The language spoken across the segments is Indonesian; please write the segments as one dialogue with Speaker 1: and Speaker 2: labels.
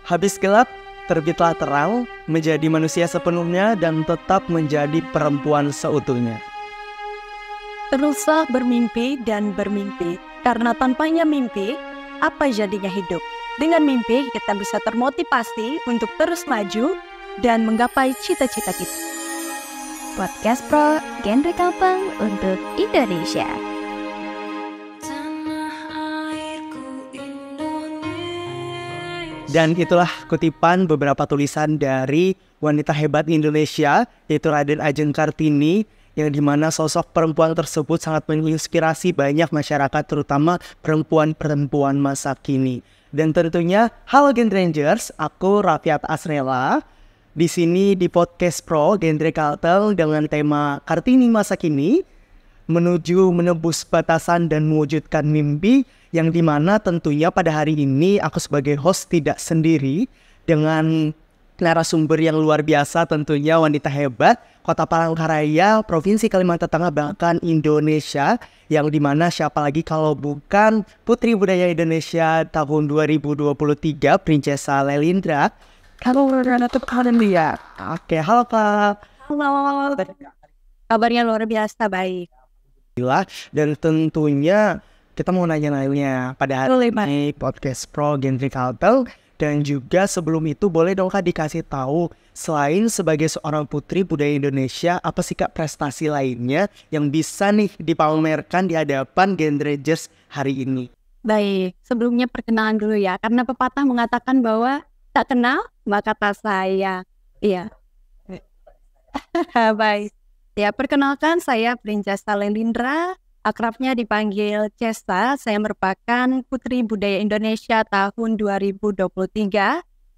Speaker 1: Habis gelap, terbitlah terang, menjadi manusia sepenuhnya dan tetap menjadi perempuan seutuhnya.
Speaker 2: Teruslah bermimpi dan bermimpi, karena tanpanya mimpi, apa jadinya hidup? Dengan mimpi, kita bisa termotivasi untuk terus maju dan menggapai cita-cita kita.
Speaker 3: Podcast Pro, genre kampung untuk Indonesia.
Speaker 1: Dan itulah kutipan beberapa tulisan dari wanita hebat Indonesia, yaitu Raden Ajeng Kartini, yang dimana sosok perempuan tersebut sangat menginspirasi banyak masyarakat, terutama perempuan-perempuan masa kini. Dan tentunya, halo Gen Rangers, aku Raffiat Asrela. Di sini di Podcast Pro, genre Kaltel dengan tema Kartini masa kini, menuju menebus batasan dan mewujudkan mimpi, yang dimana tentunya pada hari ini aku sebagai host tidak sendiri dengan narasumber yang luar biasa, tentunya wanita hebat Kota Palangkaraya, Provinsi Kalimantan Tengah, bahkan Indonesia, yang dimana siapa lagi kalau bukan Putri Budaya Indonesia tahun 2023, Princesa Lelindra. Halo dia. Oke, halo Kak.
Speaker 2: Halo, kabarnya luar biasa baik.
Speaker 1: Dan tentunya kita mau nanya-nanya pada hari ini Podcast Pro Genre Kaltel. Dan juga sebelum itu boleh dong Kak dikasih tahu, selain sebagai seorang Putri Budaya Indonesia, apa sih Kak prestasi lainnya yang bisa nih dipamerkan di hadapan Gen Rangers hari ini?
Speaker 2: Baik, sebelumnya perkenalan dulu ya, karena pepatah mengatakan bahwa tak kenal maka tak sayang. Iya. Baik. Ya, perkenalkan saya Princesa Lelindra, akrabnya dipanggil Cesta. Saya merupakan Putri Budaya Indonesia tahun 2023.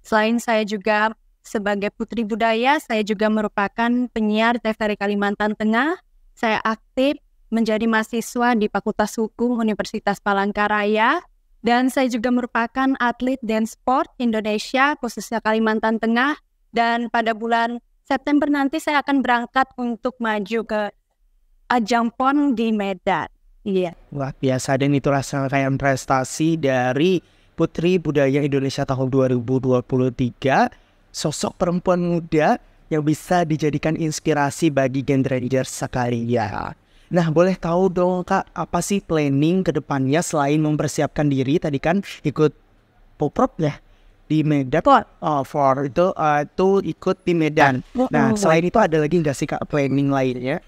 Speaker 2: Selain saya juga sebagai Putri Budaya, saya juga merupakan penyiar TVRI Kalimantan Tengah. Saya aktif menjadi mahasiswa di Fakultas Hukum Universitas Palangkaraya. Dan saya juga merupakan atlet dance sport Indonesia, khususnya Kalimantan Tengah. Dan pada bulan September nanti saya akan berangkat untuk maju ke ajang PON di Medan. Iya.
Speaker 1: Wah, biasa, dan itu rangkaian prestasi dari Putri Budaya Indonesia tahun 2023, sosok perempuan muda yang bisa dijadikan inspirasi bagi Gen Rangers sekalian. Nah, boleh tahu dong Kak, apa sih planning ke depannya selain mempersiapkan diri tadi kan ikut Poprov ya di Medan? Itu ikut di Medan. Nah, selain itu ada lagi nggak sih Kak planning lainnya?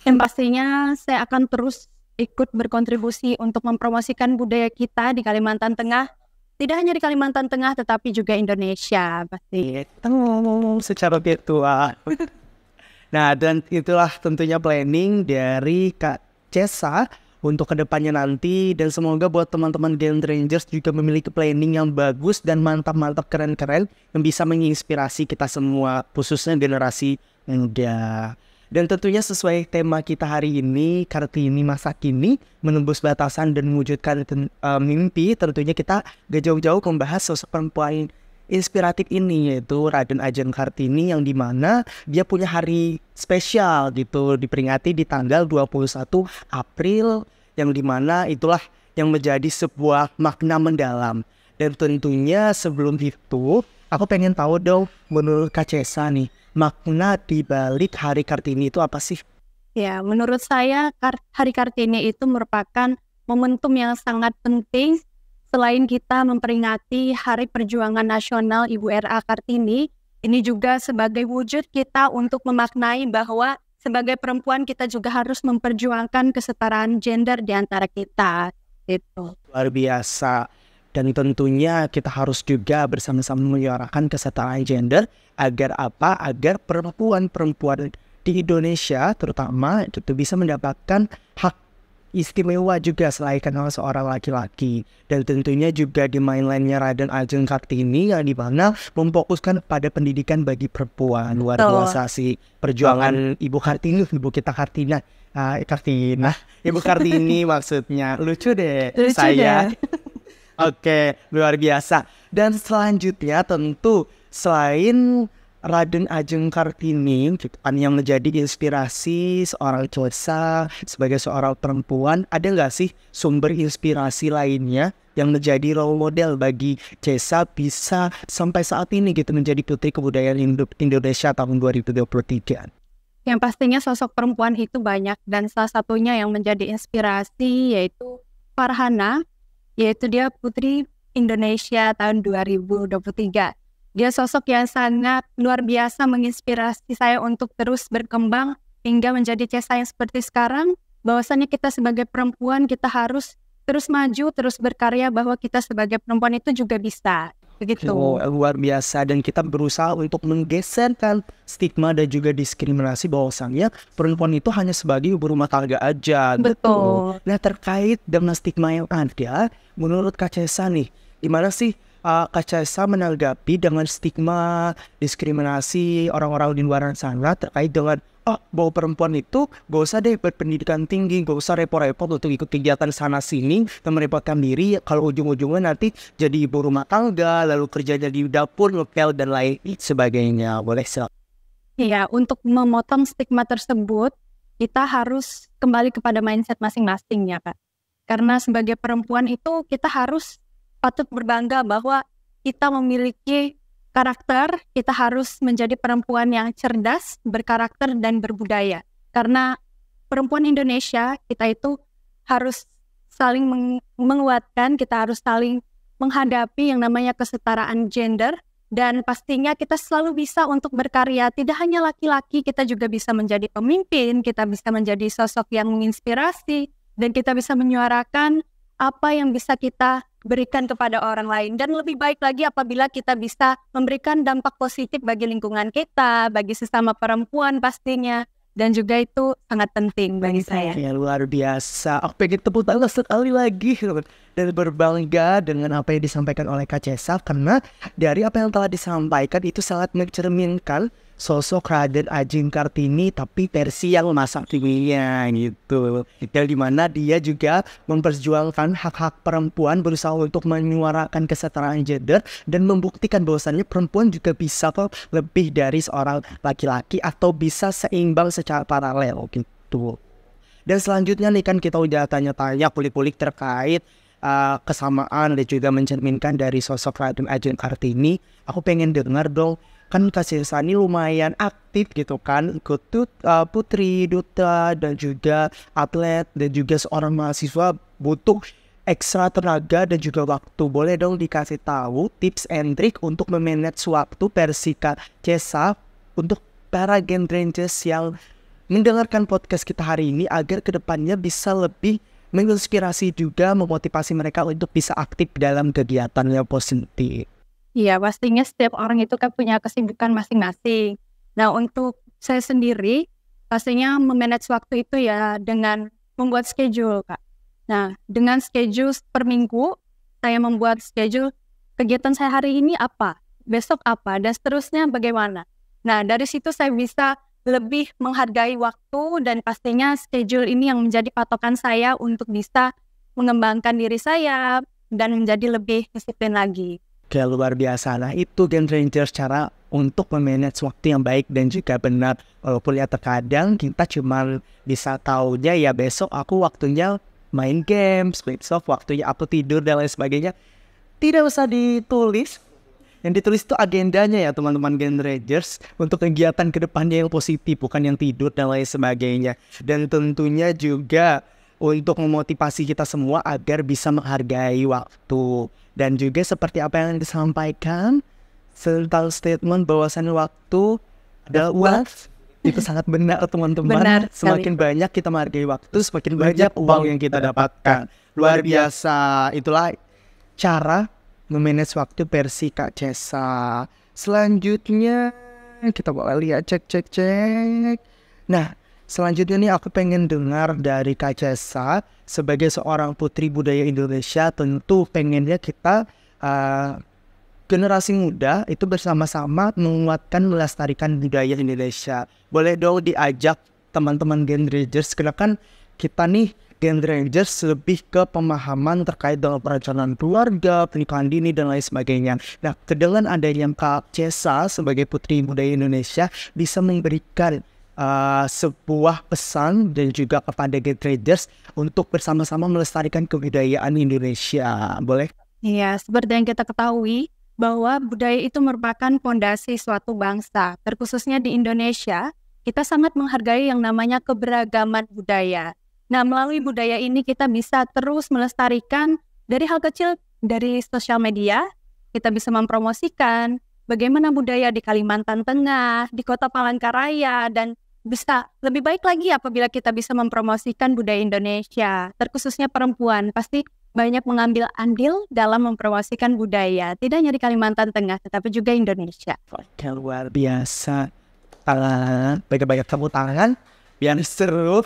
Speaker 2: Yang pastinya saya akan terus ikut berkontribusi untuk mempromosikan budaya kita di Kalimantan Tengah. Tidak hanya di Kalimantan Tengah, tetapi juga Indonesia pasti.
Speaker 1: Kita ngomong secara virtual. Nah, dan itulah tentunya planning dari Kak Cesa untuk kedepannya nanti. Dan semoga buat teman-teman Gen Rangers juga memiliki planning yang bagus dan mantap-mantap, keren-keren, yang bisa menginspirasi kita semua, khususnya generasi muda. Dan tentunya sesuai tema kita hari ini, Kartini masa kini, menembus batasan dan mewujudkan mimpi. Tentunya kita gak jauh-jauh membahas sosok perempuan inspiratif ini, yaitu Raden Ajeng Kartini, yang dimana dia punya hari spesial gitu, diperingati di tanggal 21 April, yang dimana itulah yang menjadi sebuah makna mendalam. Dan tentunya sebelum itu, aku pengen tahu dong, menurut Kak Cesa nih, makna di balik Hari Kartini itu apa sih?
Speaker 2: Ya, menurut saya Hari Kartini itu merupakan momentum yang sangat penting. Selain kita memperingati Hari Perjuangan Nasional Ibu R.A. Kartini, ini juga sebagai wujud kita untuk memaknai bahwa sebagai perempuan kita juga harus memperjuangkan kesetaraan gender di antara kita. Itu
Speaker 1: luar biasa. Dan tentunya kita harus juga bersama-sama menyuarakan kesetaraan gender. Agar apa? Agar perempuan-perempuan di Indonesia terutama itu bisa mendapatkan hak istimewa juga selayaknya seorang laki-laki. Dan tentunya juga di mainline-nya Raden Ajeng Kartini, yang dimana memfokuskan pada pendidikan bagi perempuan. Luar biasa sih perjuangan Ibu Kartini, Ibu kita Kartina. Ibu Kartini maksudnya. Lucu deh. Saya. Oke, luar biasa. Dan selanjutnya tentu selain Raden Ajeng Kartini yang menjadi inspirasi seorang Cesa sebagai seorang perempuan, ada nggak sih sumber inspirasi lainnya yang menjadi role model bagi Cesa bisa sampai saat ini gitu menjadi Putri Kebudayaan Indonesia tahun 2023?
Speaker 2: Yang pastinya sosok perempuan itu banyak, dan salah satunya yang menjadi inspirasi yaitu Farhana, yaitu dia Putri Indonesia tahun 2023. Dia sosok yang sangat luar biasa menginspirasi saya untuk terus berkembang hingga menjadi Cesa yang seperti sekarang. Bahwasanya kita sebagai perempuan kita harus terus maju, terus berkarya, bahwa kita sebagai perempuan itu juga bisa. Begitu.
Speaker 1: Luar biasa, dan kita berusaha untuk menggeserkan stigma dan juga diskriminasi bahwasannya perempuan itu hanya sebagai ibu rumah tangga aja.
Speaker 2: Betul.
Speaker 1: Nah, terkait dengan stigma yang ada, menurut Kak Cesa nih, gimana sih Kak Cesa menanggapi dengan stigma diskriminasi orang-orang di luar sana terkait dengan bahwa perempuan itu gak usah deh berpendidikan tinggi, gak usah repot-repot untuk ikut kegiatan sana sini dan merepotkan diri kalau ujung-ujungnya nanti jadi ibu rumah tangga, lalu kerjanya di dapur, ngepel dan lain sebagainya. Boleh silakan.
Speaker 2: Iya, untuk memotong stigma tersebut kita harus kembali kepada mindset masing-masing ya Kak. Karena sebagai perempuan itu kita harus patut berbangga bahwa kita memiliki karakter, kita harus menjadi perempuan yang cerdas, berkarakter, dan berbudaya. Karena perempuan Indonesia, kita itu harus saling menguatkan, kita harus saling menghadapi yang namanya kesetaraan gender, dan pastinya kita selalu bisa untuk berkarya. Tidak hanya laki-laki, kita juga bisa menjadi pemimpin, kita bisa menjadi sosok yang menginspirasi, dan kita bisa menyuarakan apa yang bisa kita berikan kepada orang lain. Dan lebih baik lagi apabila kita bisa memberikan dampak positif bagi lingkungan kita, bagi sesama perempuan pastinya. Dan juga itu sangat penting bagi saya.
Speaker 1: Ya, luar biasa. Aku pengen tepuk tangan sekali lagi dan berbangga dengan apa yang disampaikan oleh Kak Cesa, karena dari apa yang telah disampaikan itu sangat mencerminkan sosok Raden Ajeng Kartini tapi versi yang masa kininya gitu. Dan dimana dia juga memperjuangkan hak-hak perempuan, berusaha untuk menyuarakan kesetaraan gender dan membuktikan bahwasannya perempuan juga bisa kok lebih dari seorang laki-laki atau bisa seimbang secara paralel gitu. Dan selanjutnya nih kan kita udah tanya-tanya kulik-kulik terkait kesamaan dan juga mencerminkan dari sosok Raden Ajeng Kartini. Aku pengen dengar dong, kan Kak Cesa ini lumayan aktif gitu kan, ikut Putri, Duta, dan juga atlet, dan juga seorang mahasiswa butuh ekstra tenaga dan juga waktu. Boleh dong dikasih tahu tips and trick untuk memanage waktu versi Kak Cesa untuk para Gen Rangers yang mendengarkan podcast kita hari ini, agar kedepannya bisa lebih menginspirasi juga, memotivasi mereka untuk bisa aktif dalam kegiatan yang positif.
Speaker 2: Iya, pastinya setiap orang itu kan punya kesibukan masing-masing. Nah, untuk saya sendiri, pastinya memanage waktu itu ya dengan membuat schedule, Kak. Nah, dengan schedule per minggu, saya membuat schedule kegiatan saya hari ini apa, besok apa, dan seterusnya bagaimana. Nah, dari situ saya bisa lebih menghargai waktu, dan pastinya schedule ini yang menjadi patokan saya untuk bisa mengembangkan diri saya dan menjadi lebih disiplin lagi.
Speaker 1: Kayak luar biasa. Nah, itu Gen Rangers cara untuk memanage waktu yang baik dan juga benar. Walaupun ya terkadang kita cuma bisa taunya ya besok aku waktunya main games, besok waktunya aku tidur dan lain sebagainya. Tidak usah ditulis. Yang ditulis itu agendanya ya teman-teman Gen Rangers, untuk kegiatan kedepannya yang positif, bukan yang tidur dan lain sebagainya. Dan tentunya juga untuk memotivasi kita semua agar bisa menghargai waktu. Dan juga seperti apa yang disampaikan tentang statement bahwasan waktu adalah uang, itu sangat benar teman-teman.
Speaker 2: Benar,
Speaker 1: semakin banyak kita menghargai waktu, semakin banyak uang yang kita dapatkan. Luar biasa. Itulah cara memanage waktu versi Kak Cesa. Selanjutnya kita boleh lihat cek. Nah, selanjutnya nih aku pengen dengar dari Kak Cesa sebagai seorang putri budaya Indonesia. Tentu pengennya kita generasi muda itu bersama-sama menguatkan, melestarikan budaya Indonesia. Boleh dong diajak teman-teman Gen Rangers, karena kan kita nih Gen Rangers lebih ke pemahaman terkait dengan perencanaan keluarga, pernikahan dini dan lain sebagainya. Nah, dengan adanya Kak Cesa sebagai putri budaya Indonesia bisa memberikan sebuah pesan dan juga kepada Gen Traders untuk bersama-sama melestarikan kebudayaan Indonesia. Boleh?
Speaker 2: Iya, seperti yang kita ketahui bahwa budaya itu merupakan fondasi suatu bangsa. Terkhususnya di Indonesia, kita sangat menghargai yang namanya keberagaman budaya. Nah, melalui budaya ini kita bisa terus melestarikan dari hal kecil, dari sosial media, kita bisa mempromosikan bagaimana budaya di Kalimantan Tengah, di Kota Palangkaraya, dan bisa lebih baik lagi apabila kita bisa mempromosikan budaya Indonesia. Terkhususnya perempuan, pasti banyak mengambil andil dalam mempromosikan budaya, tidak hanya di Kalimantan Tengah, tetapi juga Indonesia.
Speaker 1: Luar biasa. Banyak-banyak tepuk tangan, biar seru.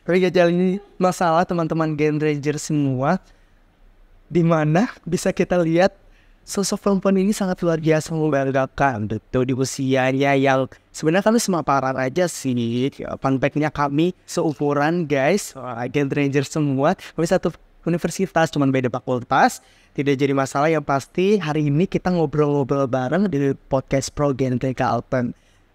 Speaker 1: Tapi ini masalah teman-teman Gen Ranger semua, di mana bisa kita lihat sosok perempuan ini sangat luar biasa membanggakan. Betul, di usianya yang sebenarnya kami semaparan aja sih. Fun fact-nya kami seumuran guys, Gen Ranger semua. Kami satu universitas, cuman beda fakultas. Tidak jadi masalah, yang pasti hari ini kita ngobrol-ngobrol bareng di podcast Pro Genre Kalteng.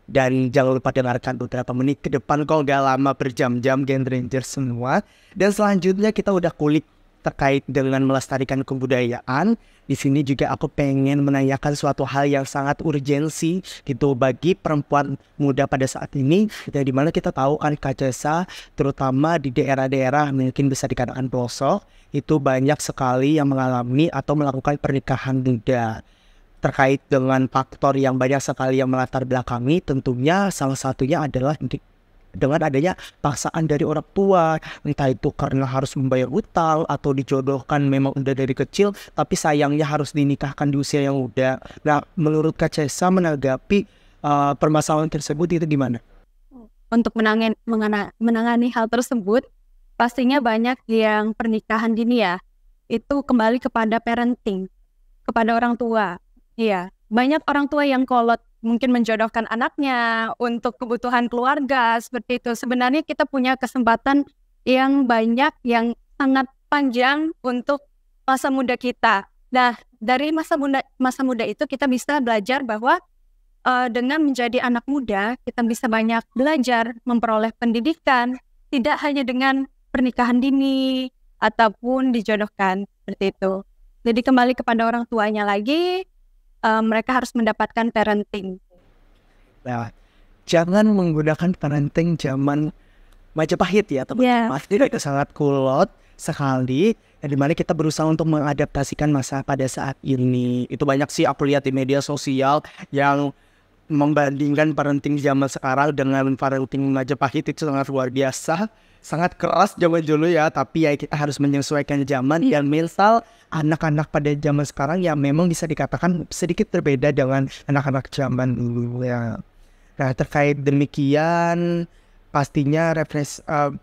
Speaker 1: Dan jangan lupa dengarkan beberapa menit ke depan, kok gak lama, berjam-jam Gen Ranger semua. Dan selanjutnya kita udah kulik terkait dengan melestarikan kebudayaan. Di sini juga aku pengen menanyakan suatu hal yang sangat urgensi gitu bagi perempuan muda pada saat ini, yang dimana kita tahu kan Kak Cesa, terutama di daerah-daerah mungkin bisa dikatakan pelosok, itu banyak sekali yang mengalami atau melakukan pernikahan muda. Terkait dengan faktor yang banyak sekali yang melatar belakangi, tentunya salah satunya adalah dengan adanya paksaan dari orang tua, entah itu karena harus membayar utang atau dijodohkan memang udah dari kecil, tapi sayangnya harus dinikahkan di usia yang muda. Nah, menurut Kak Cesa menanggapi permasalahan tersebut itu gimana?
Speaker 2: Untuk menangani hal tersebut, pastinya banyak yang pernikahan dini ya, itu kembali kepada parenting, kepada orang tua. Iya, banyak orang tua yang kolot, mungkin menjodohkan anaknya untuk kebutuhan keluarga, seperti itu. Sebenarnya kita punya kesempatan yang banyak, yang sangat panjang untuk masa muda kita. Nah, dari masa muda itu kita bisa belajar bahwa dengan menjadi anak muda, kita bisa banyak belajar, memperoleh pendidikan, tidak hanya dengan pernikahan dini ataupun dijodohkan, seperti itu. Jadi kembali kepada orang tuanya lagi, mereka harus mendapatkan parenting.
Speaker 1: Nah, jangan menggunakan parenting zaman Majapahit ya teman-teman. Yeah. Itu sangat kulot sekali, yang dimana kita berusaha untuk mengadaptasikan masa pada saat ini. Itu banyak sih aku lihat di media sosial yang membandingkan parenting zaman sekarang dengan parenting Majapahit, itu sangat luar biasa. Sangat keras zaman dulu ya, tapi ya kita harus menyesuaikan zaman. Dan misal anak-anak pada zaman sekarang yang memang bisa dikatakan sedikit berbeda dengan anak-anak zaman dulu ya. Nah, terkait demikian, pastinya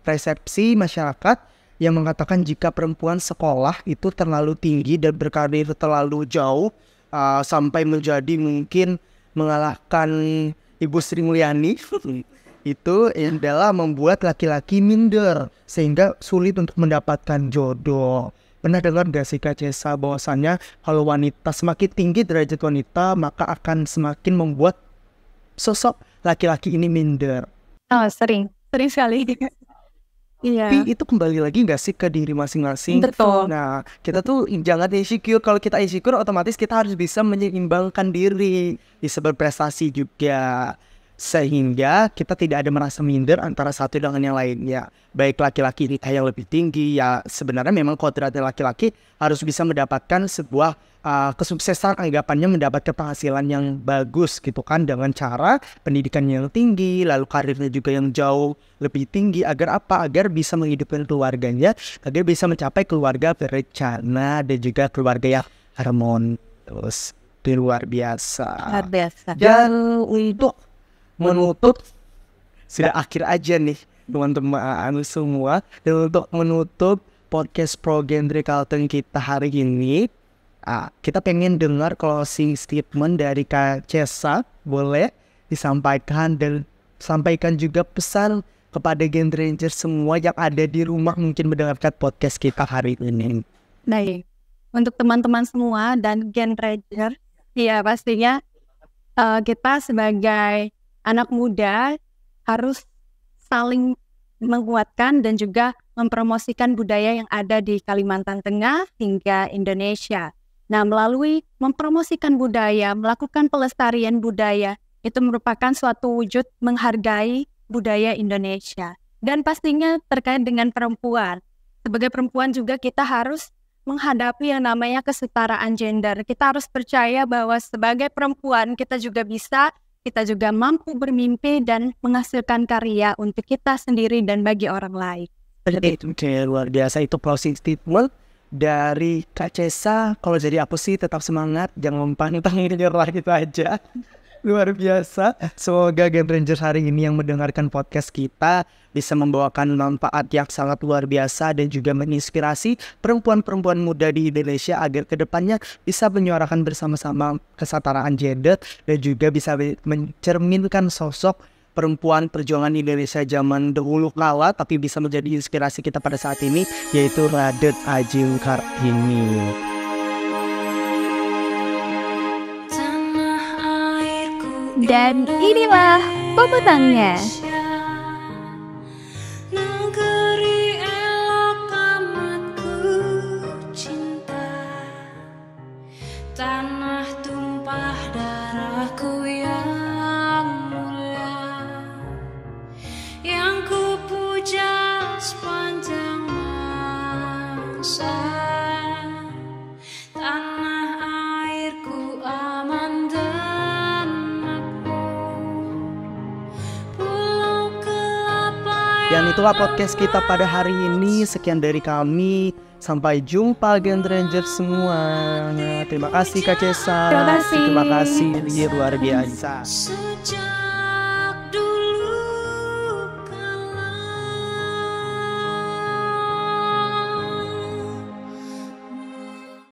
Speaker 1: persepsi masyarakat yang mengatakan jika perempuan sekolah itu terlalu tinggi dan berkarir terlalu jauh, sampai menjadi mungkin mengalahkan Ibu Sri Mulyani itu adalah membuat laki-laki minder sehingga sulit untuk mendapatkan jodoh. Pernah dengar gak sih Kak Cesa bahwasannya kalau wanita semakin tinggi derajat wanita, maka akan semakin membuat sosok laki-laki ini minder?
Speaker 2: Sering sekali. Iya.
Speaker 1: Tapi itu kembali lagi gak sih ke diri masing-masing?
Speaker 2: Betul.
Speaker 1: Nah, kita tuh jangan insecure. Kalau kita insecure, otomatis kita harus bisa menyeimbangkan diri, bisa berprestasi juga, sehingga kita tidak ada merasa minder antara satu dengan yang lainnya. Baik laki-laki nikah yang lebih tinggi, ya sebenarnya memang kodratnya laki-laki harus bisa mendapatkan sebuah kesuksesan, anggapannya mendapatkan penghasilan yang bagus gitu kan, dengan cara pendidikan yang tinggi, lalu karirnya juga yang jauh lebih tinggi. Agar apa? Agar bisa menghidupkan keluarganya, agar bisa mencapai keluarga berencana dan juga keluarga yang harmonis. Itu luar biasa.
Speaker 2: Luar biasa.
Speaker 1: Dan untuk menutup, sudah akhir aja nih teman-teman semua, dan untuk menutup podcast Pro Genre Kalteng kita hari ini, kita pengen dengar closing statement dari Kak Cesa. Boleh disampaikan, dan sampaikan juga pesan kepada Gen Ranger semua yang ada di rumah mungkin mendengarkan podcast kita hari ini.
Speaker 2: Baik, untuk teman-teman semua dan Gen Ranger, ya pastinya kita sebagai anak muda harus saling menguatkan dan juga mempromosikan budaya yang ada di Kalimantan Tengah hingga Indonesia. Nah, melalui mempromosikan budaya, melakukan pelestarian budaya, itu merupakan suatu wujud menghargai budaya Indonesia. Dan pastinya terkait dengan perempuan. Sebagai perempuan juga kita harus menghadapi yang namanya kesetaraan gender. Kita harus percaya bahwa sebagai perempuan kita juga bisa, kita juga mampu bermimpi dan menghasilkan karya untuk kita sendiri dan bagi orang lain.
Speaker 1: Itu luar biasa, itu closing statement dari Kak Cesa. Kalau jadi aku sih tetap semangat, jangan pantang nyerah, gitu aja. Luar biasa. Semoga Gen Rangers hari ini yang mendengarkan podcast kita bisa membawakan manfaat yang sangat luar biasa dan juga menginspirasi perempuan-perempuan muda di Indonesia agar kedepannya bisa menyuarakan bersama-sama kesetaraan gender dan juga bisa mencerminkan sosok perempuan perjuangan Indonesia zaman dahulu kala, tapi bisa menjadi inspirasi kita pada saat ini, yaitu Raden Ajeng Kartini.
Speaker 3: Dan inilah pemenangnya.
Speaker 4: Negeri elok amat ku cinta, tanah tumpah darahku yang mulia, yang ku puja sepanjang masa. Tanah airku aman dan
Speaker 1: dan itulah podcast kita pada hari ini. Sekian dari kami. Sampai jumpa Gen Rangers semua. Terima kasih Kak Cesa.
Speaker 3: Terima kasih.
Speaker 1: Terima kasih, luar biasa.